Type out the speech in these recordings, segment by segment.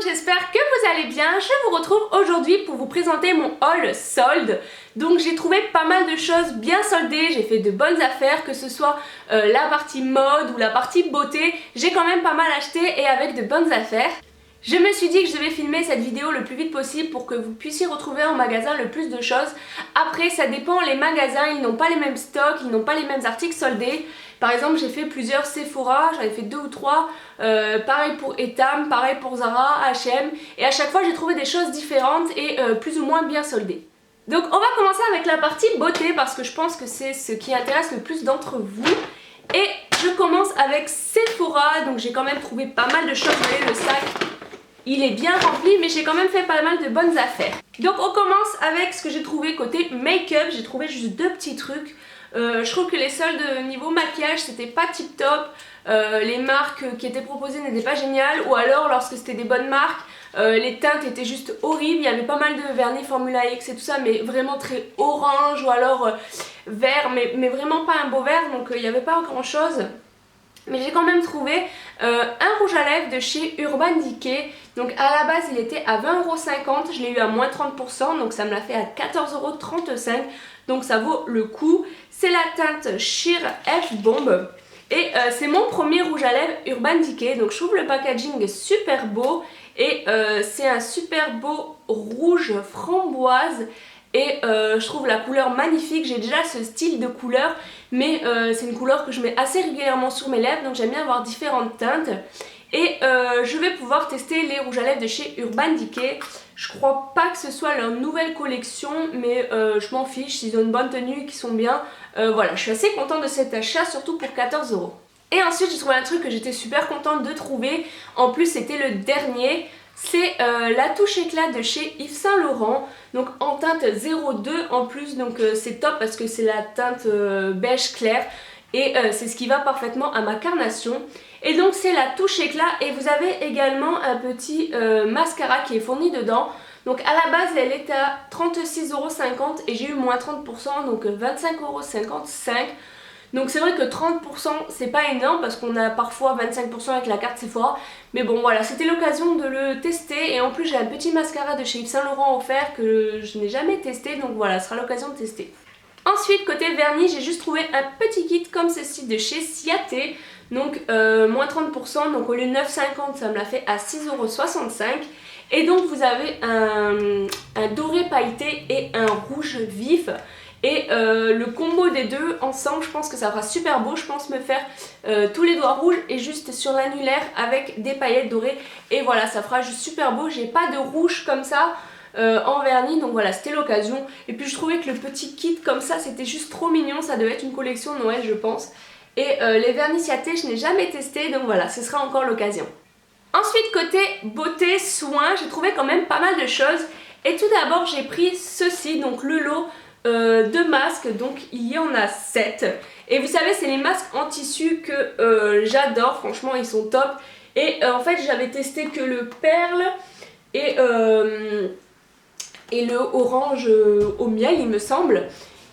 j'espère que vous allez bien. Je vous retrouve aujourd'hui pour vous présenter mon haul solde. Donc j'ai trouvé pas mal de choses bien soldées, j'ai fait de bonnes affaires, que ce soit la partie mode ou la partie beauté. J'ai quand même pas mal acheté et avec de bonnes affaires. Je me suis dit que je devais filmer cette vidéo le plus vite possible pour que vous puissiez retrouver en magasin le plus de choses. Après ça dépend, les magasins ils n'ont pas les mêmes stocks, ils n'ont pas les mêmes articles soldés. Par exemple j'ai fait plusieurs Sephora, j'en ai fait 2 ou 3, pareil pour Etam, pareil pour Zara, H&M. Et à chaque fois j'ai trouvé des choses différentes et plus ou moins bien soldées. Donc on va commencer avec la partie beauté parce que je pense que c'est ce qui intéresse le plus d'entre vous. Et je commence avec Sephora, donc j'ai quand même trouvé pas mal de choses, vous voyez le sac. Il est bien rempli mais j'ai quand même fait pas mal de bonnes affaires. Donc on commence avec ce que j'ai trouvé côté make-up. J'ai trouvé juste 2 petits trucs. Je trouve que les soldes niveau maquillage c'était pas tip top. Les marques qui étaient proposées n'étaient pas géniales. Ou alors lorsque c'était des bonnes marques, les teintes étaient juste horribles. Il y avait pas mal de vernis Formula X et tout ça, mais vraiment très orange ou alors vert, mais vraiment pas un beau vert, donc il n'y avait pas grand chose. Mais j'ai quand même trouvé un rouge à lèvres de chez Urban Decay. Donc à la base il était à 20,50€, je l'ai eu à moins 30%, donc ça me l'a fait à 14,35€. Donc ça vaut le coup. C'est la teinte Sheer F-Bomb. Et c'est mon premier rouge à lèvres Urban Decay. Donc je trouve le packaging super beau. Et c'est un super beau rouge framboise. Et je trouve la couleur magnifique, j'ai déjà ce style de couleur, mais c'est une couleur que je mets assez régulièrement sur mes lèvres, donc j'aime bien avoir différentes teintes. Et je vais pouvoir tester les rouges à lèvres de chez Urban Decay. Je crois pas que ce soit leur nouvelle collection, mais je m'en fiche, s'ils ont une bonne tenue, qu'ils sont bien. Voilà, je suis assez contente de cet achat, surtout pour 14€. Et ensuite j'ai trouvé un truc que j'étais super contente de trouver, en plus c'était le dernier. C'est la touche éclat de chez Yves Saint Laurent, donc en teinte 02 en plus, donc c'est top parce que c'est la teinte beige clair et c'est ce qui va parfaitement à ma carnation. Et donc c'est la touche éclat et vous avez également un petit mascara qui est fourni dedans. Donc à la base elle était à 36,50€ et j'ai eu moins 30%, donc 25,55€. Donc c'est vrai que 30% c'est pas énorme parce qu'on a parfois 25% avec la carte Sephora. Mais bon voilà, c'était l'occasion de le tester. Et en plus j'ai un petit mascara de chez Yves Saint Laurent offert que je n'ai jamais testé. Donc voilà, ce sera l'occasion de tester. Ensuite côté vernis, j'ai juste trouvé un petit kit comme ceci de chez Ciaté. Donc moins 30%, donc au lieu de 9,50€ ça me l'a fait à 6,65€. Et donc vous avez un doré pailleté et un rouge vif. Et le combo des deux ensemble, je pense que ça fera super beau. Je pense me faire tous les doigts rouges et juste sur l'annulaire avec des paillettes dorées. Et voilà, ça fera juste super beau. J'ai pas de rouge comme ça en vernis, donc voilà, c'était l'occasion. Et puis je trouvais que le petit kit comme ça, c'était juste trop mignon. Ça devait être une collection de Noël, je pense. Et les vernis Ciaté, je n'ai jamais testé, donc voilà, ce sera encore l'occasion. Ensuite, côté beauté, soins, j'ai trouvé quand même pas mal de choses. Et tout d'abord, j'ai pris ceci, donc le lot de masques, donc il y en a 7 et vous savez c'est les masques en tissu que j'adore, franchement ils sont top. Et en fait j'avais testé que le perle et le orange au miel il me semble.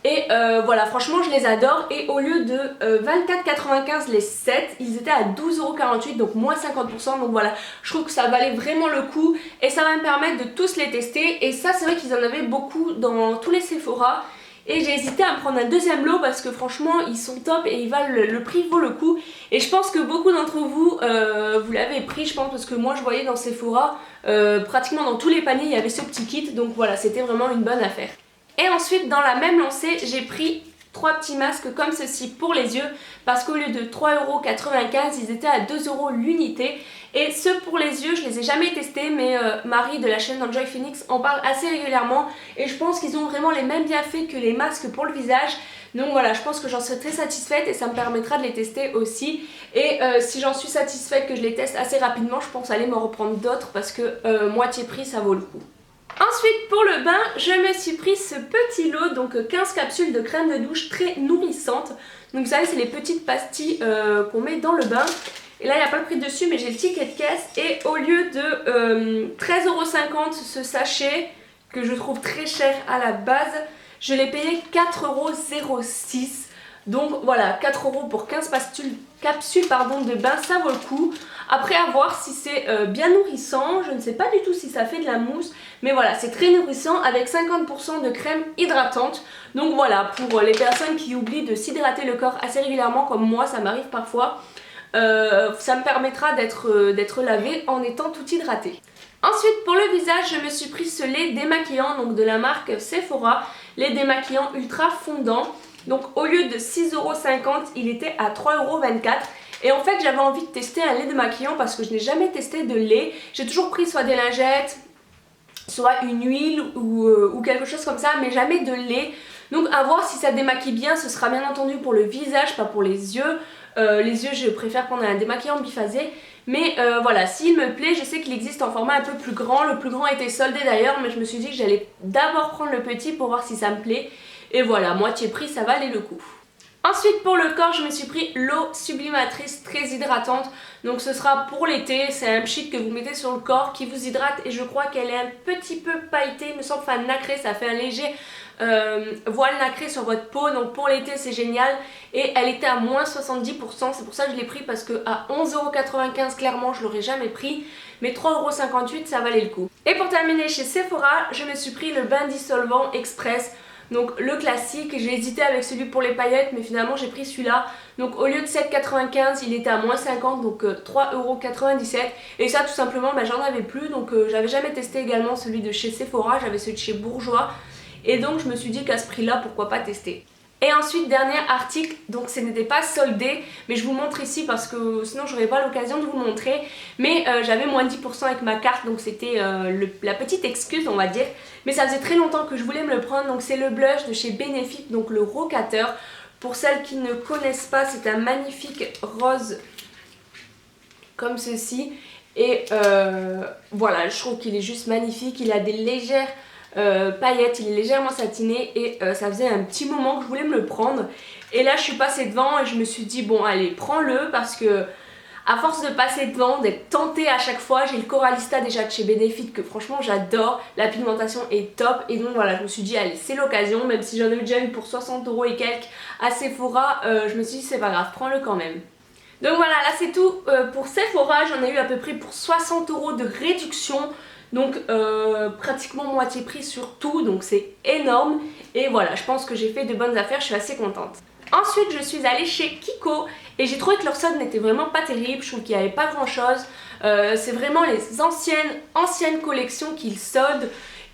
Et voilà, franchement je les adore. Et au lieu de 24,95€ les 7, ils étaient à 12,48€, donc moins 50%. Donc voilà, je trouve que ça valait vraiment le coup. Et ça va me permettre de tous les tester. Et ça c'est vrai qu'ils en avaient beaucoup dans tous les Sephora. Et j'ai hésité à me prendre un deuxième lot parce que franchement ils sont top et ils valent le prix vaut le coup. Et je pense que beaucoup d'entre vous, vous l'avez pris je pense parce que moi je voyais dans Sephora, pratiquement dans tous les paniers il y avait ce petit kit. Donc voilà, c'était vraiment une bonne affaire. Et ensuite dans la même lancée j'ai pris 3 petits masques comme ceci pour les yeux parce qu'au lieu de 3,95€ ils étaient à 2€ l'unité. Et ceux pour les yeux je les ai jamais testés, mais Marie de la chaîne Enjoy Phoenix en parle assez régulièrement et je pense qu'ils ont vraiment les mêmes bienfaits que les masques pour le visage. Donc voilà, je pense que j'en serai très satisfaite et ça me permettra de les tester aussi. Et si j'en suis satisfaite que je les teste assez rapidement, je pense aller m'en reprendre d'autres parce que moitié prix ça vaut le coup. Ensuite pour le bain, je me suis pris ce petit lot, donc 15 capsules de crème de douche très nourrissante. Donc vous savez c'est les petites pastilles qu'on met dans le bain. Et là il n'y a pas le prix dessus mais j'ai le ticket de caisse. Et au lieu de 13,50€ ce sachet que je trouve très cher à la base, je l'ai payé 4,06€. Donc voilà, 4€ pour 15 capsules de bain, ça vaut le coup. Après à voir si c'est bien nourrissant, je ne sais pas du tout si ça fait de la mousse, mais voilà, c'est très nourrissant avec 50% de crème hydratante. Donc voilà, pour les personnes qui oublient de s'hydrater le corps assez régulièrement comme moi, ça m'arrive parfois, ça me permettra d'être lavée en étant tout hydratée. Ensuite pour le visage, je me suis pris ce lait démaquillant donc de la marque Sephora, lait démaquillant ultra fondant. Donc au lieu de 6,50 €, il était à 3,24 €. Et en fait j'avais envie de tester un lait démaquillant parce que je n'ai jamais testé de lait. J'ai toujours pris soit des lingettes, soit une huile ou quelque chose comme ça, mais jamais de lait. Donc à voir si ça démaquille bien, ce sera bien entendu pour le visage, pas pour les yeux. Les yeux je préfère prendre un démaquillant biphasé. Mais voilà, s'il me plaît, je sais qu'il existe en format un peu plus grand. Le plus grand était soldé d'ailleurs, mais je me suis dit que j'allais d'abord prendre le petit pour voir si ça me plaît. Et voilà, moitié prix, ça valait le coup. Ensuite pour le corps, je me suis pris l'eau sublimatrice très hydratante. Donc ce sera pour l'été, c'est un pchit que vous mettez sur le corps qui vous hydrate. Et je crois qu'elle est un petit peu pailletée, il me semble, enfin nacrée, ça fait un léger voile nacré sur votre peau. Donc pour l'été c'est génial. Et elle était à moins 70%, c'est pour ça que je l'ai pris parce que à 11,95 € clairement je l'aurais jamais pris. Mais 3,58 € ça valait le coup. Et pour terminer chez Sephora, je me suis pris le bain dissolvant express. Donc le classique, j'ai hésité avec celui pour les paillettes mais finalement j'ai pris celui-là. Donc au lieu de 7,95 € il était à moins 50, donc 3,97 €. Et ça tout simplement j'en avais plus, donc j'avais jamais testé également celui de chez Sephora, j'avais celui de chez Bourjois. Et donc je me suis dit qu'à ce prix là pourquoi pas tester. Et ensuite dernier article, donc ce n'était pas soldé, mais je vous montre ici parce que sinon j'aurais pas l'occasion de vous montrer. Mais j'avais moins 10% avec ma carte, donc c'était la petite excuse on va dire. Mais ça faisait très longtemps que je voulais me le prendre, donc c'est le blush de chez Benefit, donc le Rocateur. Pour celles qui ne connaissent pas, c'est un magnifique rose comme ceci. Et voilà, je trouve qu'il est juste magnifique, il a des légères paillettes, il est légèrement satiné et ça faisait un petit moment que je voulais me le prendre. Et là je suis passée devant et je me suis dit bon allez prends-le parce que à force de passer devant, d'être tentée à chaque fois, j'ai le Coralista déjà de chez Benefit que franchement j'adore, la pigmentation est top et donc voilà je me suis dit allez c'est l'occasion, même si j'en ai déjà eu pour 60 € et quelques à Sephora, je me suis dit c'est pas grave, prends-le quand même. Donc voilà, là c'est tout pour Sephora, j'en ai eu à peu près pour 60 € de réduction. Donc pratiquement moitié prix sur tout, donc c'est énorme. Et voilà, je pense que j'ai fait de bonnes affaires, je suis assez contente. Ensuite je suis allée chez Kiko et j'ai trouvé que leur solde n'était vraiment pas terrible, je trouve qu'il n'y avait pas grand chose. C'est vraiment les anciennes collections qu'ils soldent.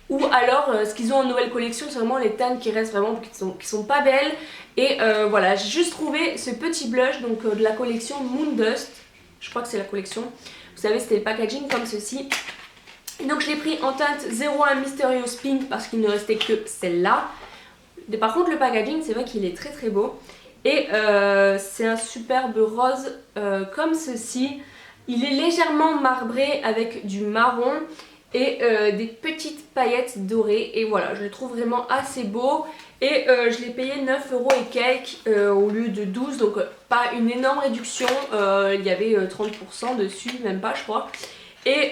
Ou alors ce qu'ils ont en nouvelle collection, c'est vraiment les tannes qui restent vraiment, qui sont pas belles. Et voilà, j'ai juste trouvé ce petit blush donc de la collection Moondust. Je crois que c'est la collection. Vous savez c'était le packaging comme ceci. Donc je l'ai pris en teinte 01 Mysterious Pink parce qu'il ne restait que celle-là. Par contre le packaging c'est vrai qu'il est très très beau. Et c'est un superbe rose comme ceci. Il est légèrement marbré avec du marron et des petites paillettes dorées. Et voilà, je le trouve vraiment assez beau. Et je l'ai payé 9 € et quelques au lieu de 12 €. Donc pas une énorme réduction. Il y avait 30% dessus, même pas je crois. Et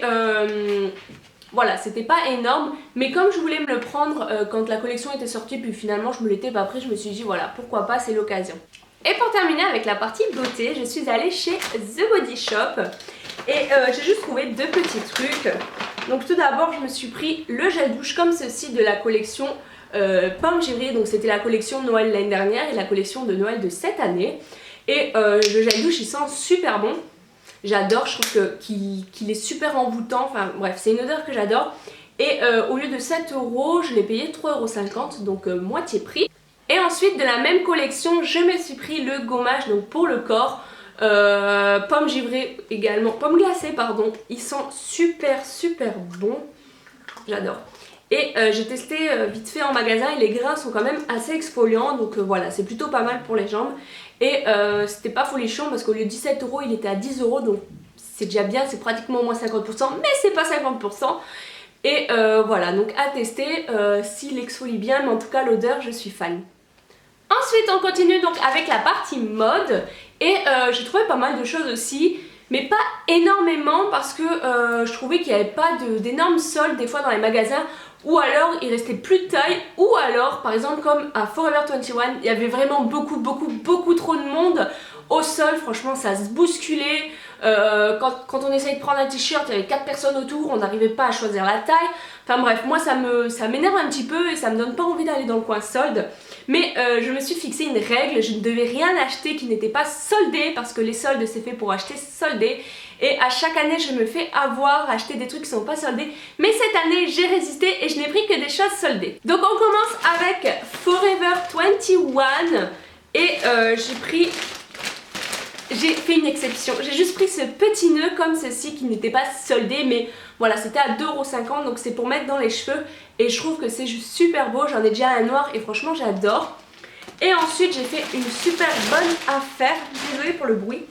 voilà, c'était pas énorme, mais comme je voulais me le prendre quand la collection était sortie, puis finalement je me l'étais pas pris, je me suis dit voilà, pourquoi pas, c'est l'occasion. Et pour terminer avec la partie beauté, je suis allée chez The Body Shop et j'ai juste trouvé deux petits trucs. Donc tout d'abord, je me suis pris le gel douche comme ceci de la collection Pomme Givrée, donc c'était la collection de Noël l'année dernière et la collection de Noël de cette année. Et le gel douche il sent super bon. J'adore, je trouve qu'il est super envoûtant, enfin bref, c'est une odeur que j'adore. Et au lieu de 7 €, je l'ai payé 3,50 €, donc moitié prix. Et ensuite de la même collection, je me suis pris le gommage donc pour le corps. Pomme givrée également, pomme glacée pardon, il sent super bon, j'adore. Et j'ai testé vite fait en magasin et les grains sont quand même assez exfoliants, donc voilà, c'est plutôt pas mal pour les jambes. Et c'était pas folichon parce qu'au lieu de 17 € il était à 10 €, donc c'est déjà bien, c'est pratiquement au moins 50%, mais c'est pas 50%. Et voilà, donc à tester s'il exfolie bien, mais en tout cas l'odeur je suis fan. Ensuite on continue donc avec la partie mode et j'ai trouvé pas mal de choses aussi, mais pas énormément parce que je trouvais qu'il n'y avait pas d'énormes soldes des fois dans les magasins, ou alors il restait plus de taille, ou alors par exemple comme à Forever 21 il y avait vraiment beaucoup trop de monde au sol, franchement ça se bousculait, Quand on essayait de prendre un t-shirt, il y avait 4 personnes autour, on n'arrivait pas à choisir la taille. Enfin bref, moi ça m'énerve un petit peu et ça me donne pas envie d'aller dans le coin solde. Mais je me suis fixé une règle, je ne devais rien acheter qui n'était pas soldé parce que les soldes c'est fait pour acheter soldé. Et à chaque année je me fais avoir, acheter des trucs qui sont pas soldés. Mais cette année j'ai résisté et je n'ai pris que des choses soldées. Donc on commence avec Forever 21 et j'ai fait une exception. J'ai juste pris ce petit nœud comme ceci qui n'était pas soldé, mais voilà, c'était à 2,50 €, donc c'est pour mettre dans les cheveux. Et je trouve que c'est juste super beau. J'en ai déjà un noir et franchement j'adore. Et ensuite j'ai fait une super bonne affaire. Désolée pour le bruit.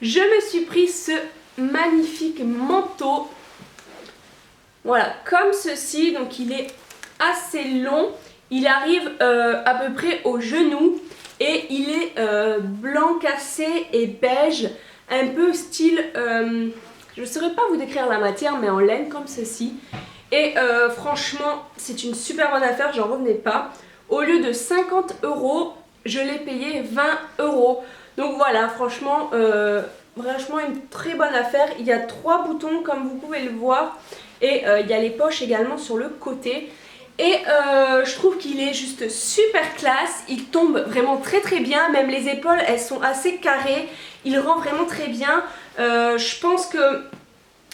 Je me suis pris ce magnifique manteau. Voilà, comme ceci. Donc il est assez long. Il arrive à peu près au genou. Et il est blanc cassé et beige. Un peu style... je ne saurais pas vous décrire la matière, mais en laine comme ceci. Et franchement, c'est une super bonne affaire, j'en revenais pas. Au lieu de 50 €, je l'ai payé 20 €. Donc voilà, franchement, une très bonne affaire. Il y a 3 boutons comme vous pouvez le voir. Et il y a les poches également sur le côté. Et je trouve qu'il est juste super classe. Il tombe vraiment très très bien. Même les épaules, elles sont assez carrées. Il rend vraiment très bien. Je pense que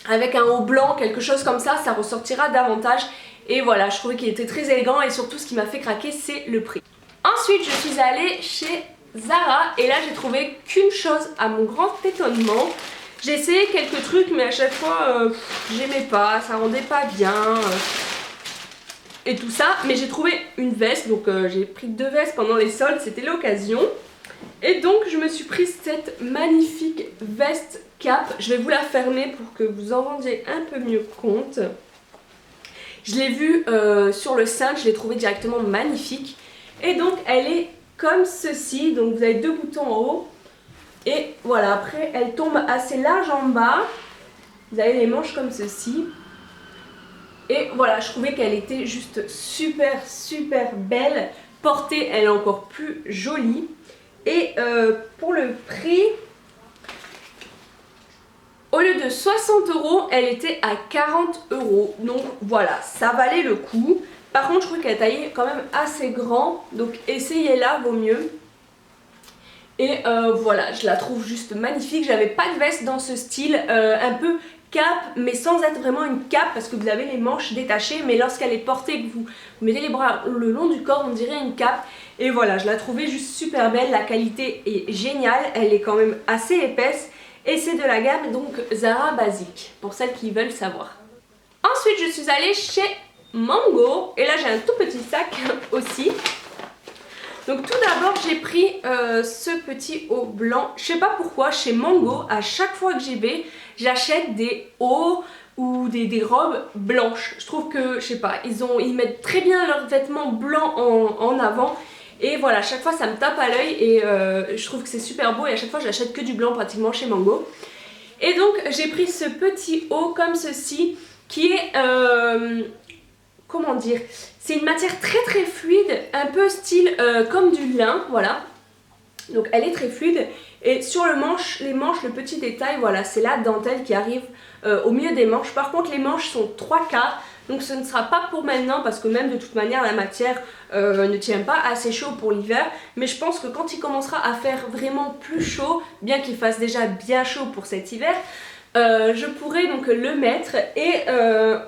avec un haut blanc, quelque chose comme ça ressortira davantage. Et voilà, je trouvais qu'il était très élégant et surtout ce qui m'a fait craquer, c'est le prix. Ensuite, je suis allée chez Zara et là, j'ai trouvé qu'une chose à mon grand étonnement. J'ai essayé quelques trucs, mais à chaque fois, j'aimais pas, ça rendait pas bien et tout ça. Mais j'ai trouvé une veste, donc j'ai pris 2 vestes pendant les soldes, c'était l'occasion. Et donc je me suis pris cette magnifique veste cap. Je vais vous la fermer pour que vous en rendiez un peu mieux compte. Je l'ai vue sur le sein, je l'ai trouvée directement magnifique. Et donc elle est comme ceci. Donc vous avez 2 boutons en haut. Et voilà, après elle tombe assez large en bas. Vous avez les manches comme ceci. Et voilà, je trouvais qu'elle était juste super belle. Portée, elle est encore plus jolie. Et pour le prix, au lieu de 60 €, elle était à 40 €. Donc voilà, ça valait le coup. Par contre, je trouve qu'elle est taillée quand même assez grand. Donc essayez-la, vaut mieux. Et voilà, je la trouve juste magnifique. J'avais pas de veste dans ce style, un peu cape, mais sans être vraiment une cape parce que vous avez les manches détachées. Mais lorsqu'elle est portée et que vous mettez les bras le long du corps, on dirait une cape. Et voilà, je la trouvais juste super belle. La qualité est géniale. Elle est quand même assez épaisse. Et c'est de la gamme donc Zara Basique, pour celles qui veulent savoir. Ensuite, je suis allée chez Mango. Et là, j'ai un tout petit sac aussi. Donc tout d'abord j'ai pris ce petit haut blanc. Je sais pas pourquoi chez Mango, à chaque fois que j'y vais, j'achète des hauts ou des robes blanches. Je trouve que, je sais pas, ils mettent très bien leurs vêtements blancs en avant. Et voilà, à chaque fois ça me tape à l'œil et je trouve que c'est super beau. Et à chaque fois j'achète que du blanc pratiquement chez Mango. Et donc j'ai pris ce petit haut comme ceci qui est... comment dire, c'est une matière très fluide, un peu style comme du lin, voilà. Donc elle est très fluide et sur les manches, le petit détail, voilà, c'est la dentelle qui arrive au milieu des manches. Par contre les manches sont 3/4, donc ce ne sera pas pour maintenant parce que même de toute manière la matière ne tient pas assez chaud pour l'hiver. Mais je pense que quand il commencera à faire vraiment plus chaud, bien qu'il fasse déjà bien chaud pour cet hiver, je pourrais donc le mettre et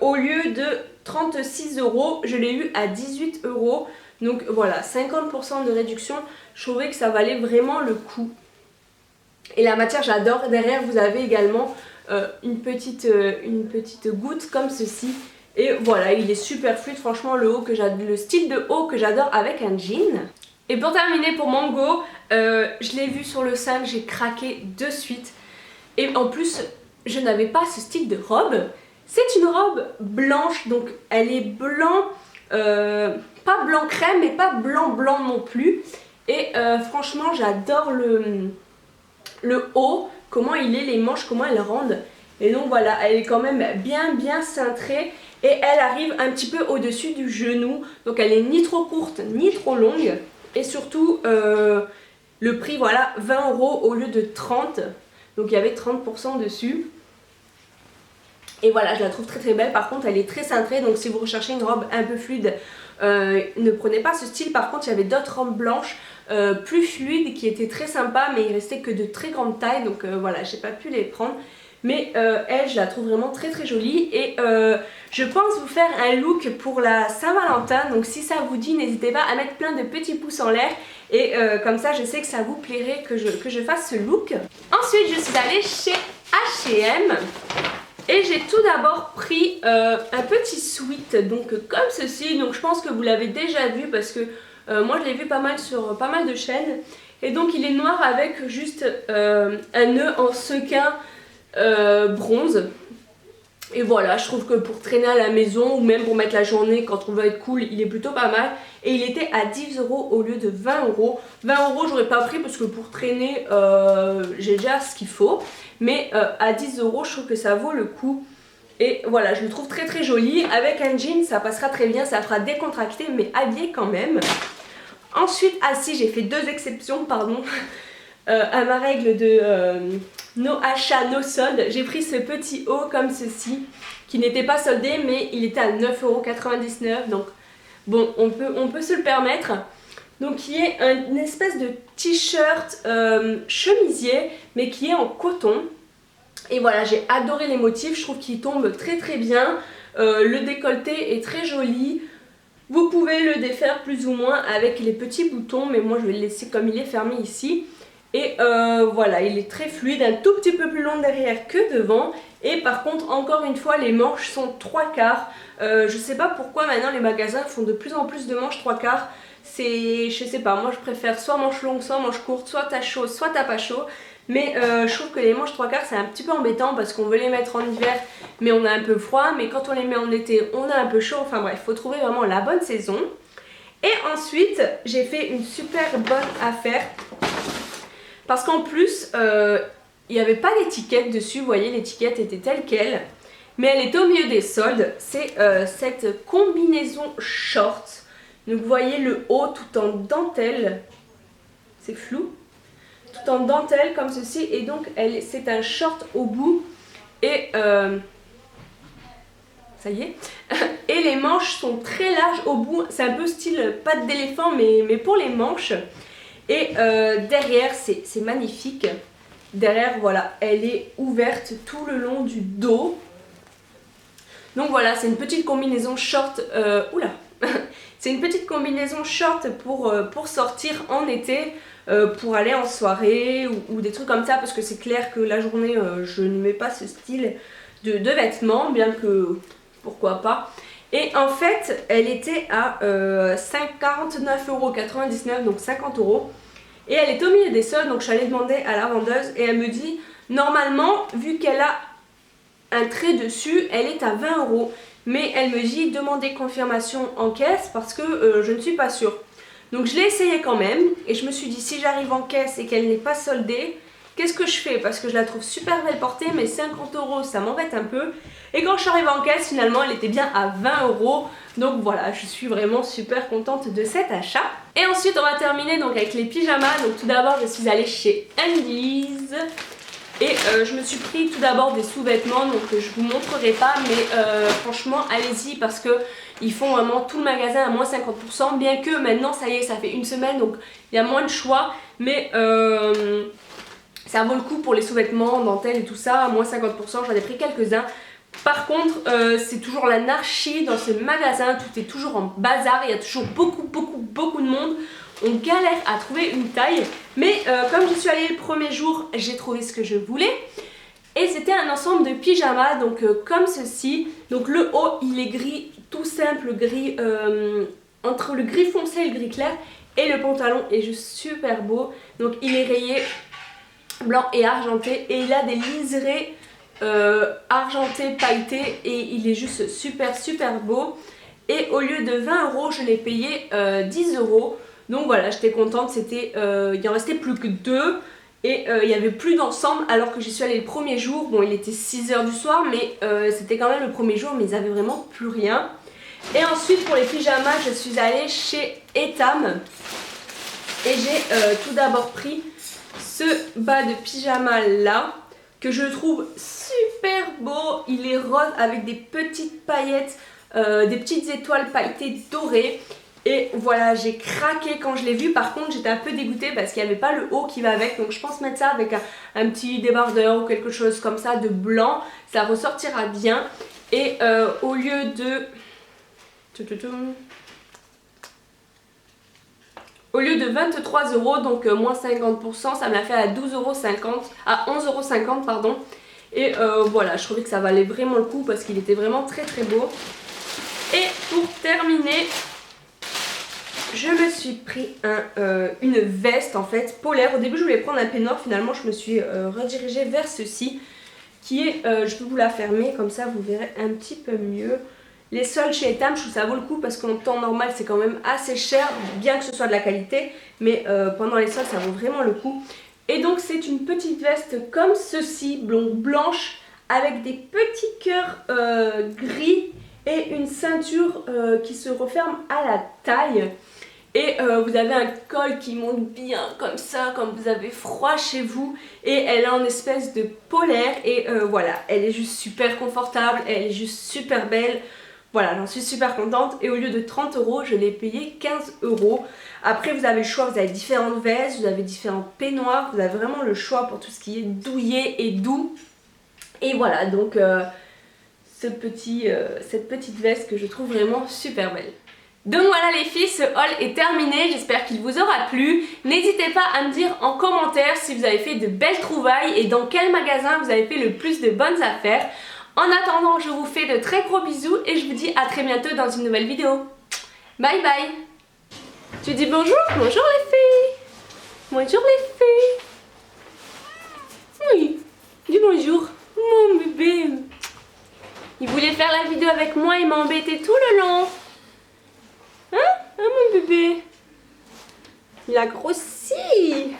au lieu de 36 €, je l'ai eu à 18 €. Donc voilà, 50% de réduction. Je trouvais que ça valait vraiment le coup. Et la matière, j'adore. Derrière, vous avez également une petite goutte comme ceci. Et voilà, il est super fluide. Franchement, le style de haut que j'adore avec un jean. Et pour terminer, pour Mango, je l'ai vu sur le sein, j'ai craqué de suite. Et en plus, je n'avais pas ce style de robe. C'est une robe blanche, donc elle est blanc, pas blanc crème, mais pas blanc non plus. Et franchement, j'adore le haut, comment il est, les manches, comment elles rendent. Et donc voilà, elle est quand même bien cintrée. Et elle arrive un petit peu au-dessus du genou. Donc elle est ni trop courte, ni trop longue. Et surtout, le prix, voilà, 20 € au lieu de 30 €. Donc il y avait 30% dessus. Et voilà, je la trouve très très belle. Par contre, elle est très cintrée. Donc si vous recherchez une robe un peu fluide, ne prenez pas ce style. Par contre, il y avait d'autres robes blanches plus fluides qui étaient très sympas. Mais il restait que de très grande taille. Donc voilà, j'ai pas pu les prendre. Mais elle, je la trouve vraiment très très jolie. Et je pense vous faire un look pour la Saint-Valentin. Donc si ça vous dit, n'hésitez pas à mettre plein de petits pouces en l'air. Et comme ça, je sais que ça vous plairait que je fasse ce look. Ensuite, je suis allée chez H&M. Et j'ai tout d'abord pris un petit sweat, donc comme ceci. Donc je pense que vous l'avez déjà vu parce que moi je l'ai vu pas mal sur pas mal de chaînes. Et donc il est noir avec juste un nœud en sequin bronze. Et voilà, je trouve que pour traîner à la maison ou même pour mettre la journée quand on veut être cool, il est plutôt pas mal. Et il était à 10 € au lieu de 20 €. 20 € j'aurais pas pris parce que pour traîner, j'ai déjà ce qu'il faut. Mais à 10 € je trouve que ça vaut le coup. Et voilà, je le trouve très très joli. Avec un jean, ça passera très bien, ça fera décontracté mais habillé quand même. Ensuite, ah si, j'ai fait 2 exceptions, pardon. À ma règle de no achat, no solde, j'ai pris ce petit haut comme ceci, qui n'était pas soldé, mais il était à 9,99 €. Donc bon, on peut se le permettre. Donc qui est une espèce de t-shirt chemisier, mais qui est en coton. Et voilà, j'ai adoré les motifs, je trouve qu'ils tombent très très bien. Le décolleté est très joli. Vous pouvez le défaire plus ou moins avec les petits boutons, mais moi je vais le laisser comme il est fermé ici. Et voilà, il est très fluide, un tout petit peu plus long derrière que devant. Et par contre, encore une fois, les manches sont 3/4. Je sais pas pourquoi maintenant les magasins font de plus en plus de manches 3/4. C'est, je sais pas, moi je préfère soit manche longue, soit manche courte, soit t'as chaud, soit t'as pas chaud. Mais je trouve que les manches 3/4 c'est un petit peu embêtant parce qu'on veut les mettre en hiver mais on a un peu froid. Mais quand on les met en été, on a un peu chaud. Enfin bref, il faut trouver vraiment la bonne saison. Et ensuite, j'ai fait une super bonne affaire. Parce qu'en plus, il n'y avait pas d'étiquette dessus, vous voyez, l'étiquette était telle qu'elle. Mais elle est au milieu des soldes, c'est cette combinaison short. Donc vous voyez le haut tout en dentelle, c'est flou, tout en dentelle comme ceci. Et donc c'est un short au bout et ça y est. Et les manches sont très larges au bout, c'est un peu style patte d'éléphant mais pour les manches. Et derrière, c'est magnifique. Derrière, voilà, elle est ouverte tout le long du dos. Donc voilà, c'est une petite combinaison short. Oula c'est une petite combinaison short pour sortir en été, pour aller en soirée ou des trucs comme ça. Parce que c'est clair que la journée, je ne mets pas ce style de vêtements, bien que pourquoi pas. Et en fait, elle était à 59,99 €, donc 50 €. Et elle est au milieu des soldes, donc je suis allée demander à la vendeuse et elle me dit, normalement, vu qu'elle a un trait dessus, elle est à 20 €. Mais elle me dit, demandez confirmation en caisse parce que je ne suis pas sûre. Donc je l'ai essayé quand même et je me suis dit, si j'arrive en caisse et qu'elle n'est pas soldée, qu'est-ce que je fais? Parce que je la trouve super belle portée, mais 50 € ça m'embête un peu. Et quand je suis arrivée en caisse, finalement elle était bien à 20 €. Donc voilà, je suis vraiment super contente de cet achat. Et ensuite on va terminer donc avec les pyjamas. Donc tout d'abord je suis allée chez Undies. Et je me suis pris tout d'abord des sous-vêtements, donc je vous montrerai pas, mais franchement allez-y parce que ils font vraiment tout le magasin à moins 50%, bien que maintenant ça y est, ça fait une semaine, donc il y a moins de choix, mais ça vaut le coup pour les sous-vêtements, dentelle et tout ça, à moins 50%, j'en ai pris quelques-uns. Par contre, c'est toujours l'anarchie dans ce magasin, tout est toujours en bazar, il y a toujours beaucoup de monde. On galère à trouver une taille, mais comme je suis allée le premier jour, j'ai trouvé ce que je voulais. Et c'était un ensemble de pyjamas, donc comme ceci. Donc le haut, il est gris, tout simple, gris, entre le gris foncé et le gris clair. Et le pantalon est juste super beau. Donc il est rayé blanc et argenté. Et il a des liserés argentés, pailletés. Et il est juste super beau. Et au lieu de 20 €, je l'ai payé 10 €. Donc voilà, j'étais contente, c'était, il en restait plus que 2 et il n'y avait plus d'ensemble alors que j'y suis allée le premier jour. Bon, il était 6 h du soir, mais c'était quand même le premier jour, mais ils avaient vraiment plus rien. Et ensuite pour les pyjamas, je suis allée chez Etam et j'ai tout d'abord pris ce bas de pyjama là. que je trouve super beau. Il est rose avec des petites paillettes, des petites étoiles pailletées dorées. Et voilà, j'ai craqué quand je l'ai vu. Par contre, j'étais un peu dégoûtée parce qu'il n'y avait pas le haut qui va avec. Donc je pense mettre ça avec un petit débardeur ou quelque chose comme ça de blanc. Ça ressortira bien. Et au lieu de... Au lieu de 23 €, donc moins 50%, ça me l'a fait à 12,50 €, à 11,50 € pardon. Et voilà, je trouvais que ça valait vraiment le coup parce qu'il était vraiment très très beau. Et pour terminer, je me suis pris une veste en fait polaire. Au début je voulais prendre un peignoir, finalement je me suis redirigée vers ceci qui est, je peux vous la fermer comme ça vous verrez un petit peu mieux. Les soldes chez Etam, je trouve que ça vaut le coup parce qu'en temps normal c'est quand même assez cher, bien que ce soit de la qualité, mais pendant les soldes ça vaut vraiment le coup. Et donc c'est une petite veste comme ceci, blanche, avec des petits cœurs gris et une ceinture qui se referme à la taille. Et vous avez un col qui monte bien comme ça, comme vous avez froid chez vous. Et elle est en espèce de polaire et voilà, elle est juste super confortable, elle est juste super belle. Voilà, j'en suis super contente et au lieu de 30 €, je l'ai payé 15 €. Après vous avez le choix, vous avez différentes vestes, vous avez différents peignoirs, vous avez vraiment le choix pour tout ce qui est douillet et doux. Et voilà, donc cette petite veste que je trouve vraiment super belle. Donc voilà les filles, ce haul est terminé, j'espère qu'il vous aura plu. N'hésitez pas à me dire en commentaire si vous avez fait de belles trouvailles et dans quel magasin vous avez fait le plus de bonnes affaires. En attendant, je vous fais de très gros bisous et je vous dis à très bientôt dans une nouvelle vidéo. Bye bye. Tu dis bonjour? Bonjour les filles. Bonjour les filles. Oui, dis bonjour. Mon bébé. Il voulait faire la vidéo avec moi, il m'a embêté tout le long. Hein? Hein mon bébé? Il a grossi.